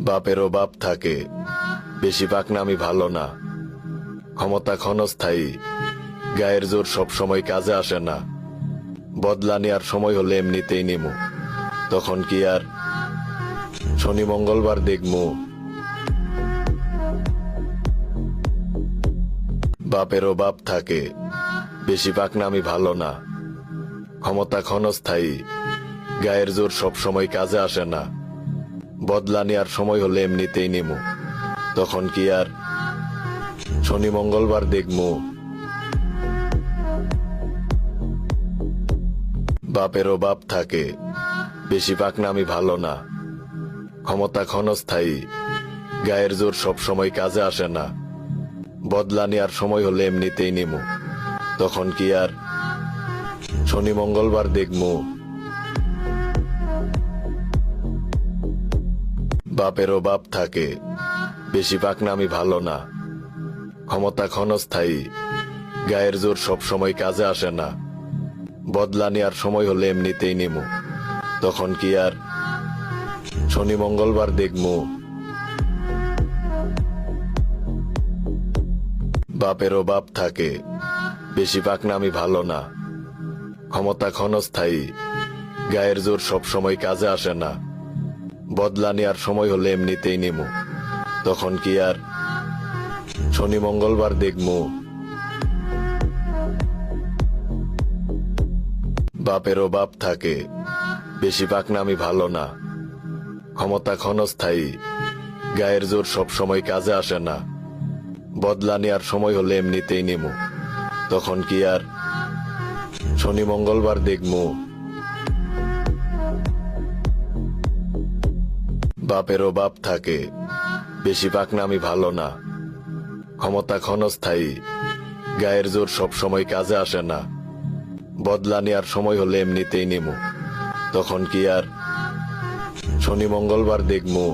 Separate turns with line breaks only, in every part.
বাপেরও বাপ থাকে, বেশি পাকনামি ভালো না। ক্ষমতা ক্ষণস্থায়ী, গায়ের জোর সব সময় কাজে আসে না। বদলা নেওয়ার সময় হলে এমনিতেই নিমু, তখন কি আর শনি মঙ্গলবার দেখমু। বাপেরও বাপ থাকে, বেশি পাকনামি ভালো না। ক্ষমতা ক্ষণস্থায়ী, গায়ের জোর সব সময় কাজে আসে না। বদলা নেওয়ার সময় হলে এমনিতেই নিমু, তখন কি আর শনি মঙ্গলবার দেখমু। বাপেরও বাপ থাকে, বেশি পাকনামি ভালো না। ক্ষমতা ক্ষণস্থায়ী, গায়ের জোর সব সময় কাজে আসে না। বদলা নেওয়ার সময় হলে এমনিতেই নিমু, তখন কি আর শনি মঙ্গলবার দেখমু। বাপেরও বাপ থাকে, বেশি পাকনামি ভালো না। ক্ষমতা ক্ষণস্থায়ী, গায়ের জোর সব সময় কাজে আসে না। বদলা নেওয়ার সময় হলে এমনিতেই নিমু, তখন কি আর শনি মঙ্গলবার দেখমু। বাপেরও বাপ থাকে, বেশি পাকনামি ভালো না। ক্ষমতা ক্ষণস্থায়ী, গায়ের জোর সব সময় কাজে আসে না। বদলা নেওয়ার সময় হলে এমনিতেই নিমু, তখন কি আর শনি মঙ্গলবার দেখমু। বাপেরও বাপ থাকে, বেশি পাকনামি ভালো না। ক্ষমতা ক্ষণস্থায়ী, গায়ের জোর সব সময় কাজে আসে না। বদলা নেওয়ার সময় হলে এমনিতেই নিমু, তখন কি আর শনি মঙ্গলবার দেখমু। বাপেরও বাপ থাকে, বেশি পাকনামি ভালো না। ক্ষমতা ক্ষণস্থায়ী, গায়ের জোর সব সময় কাজে আসে না। বদলা নেওয়ার সময় হলে এমনিতেই নিমু, তখন কি আর শনি মঙ্গলবার দেখমু।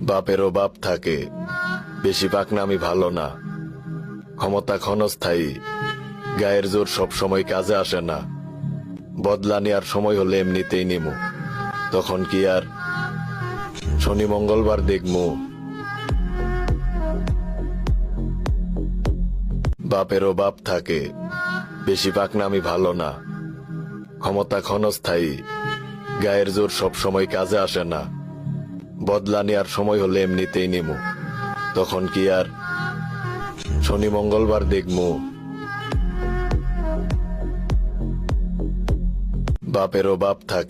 বাপেরও বাপ থাকে, বেশি পাকনামি ভালো না। ক্ষমতা ক্ষণস্থায়ী, গায়ের জোর সব সময় কাজে আসে না। বদলা নেওয়ার সময় হলে এমনিতেই নিমু, তখন কি আর শনি মঙ্গলবার দেখমু। বাপেরও বাপ থাকে, বেশি পাকনামি ভালো না। ক্ষমতা ক্ষণস্থায়ী, গায়ের জোর সব সময় কাজে আসে না। বদলা নেওয়ার সময় হলে এমনিতেই নিমু, তখন কি আর শনি মঙ্গলবার দেখমু। বাপেরও বাপ থাকে।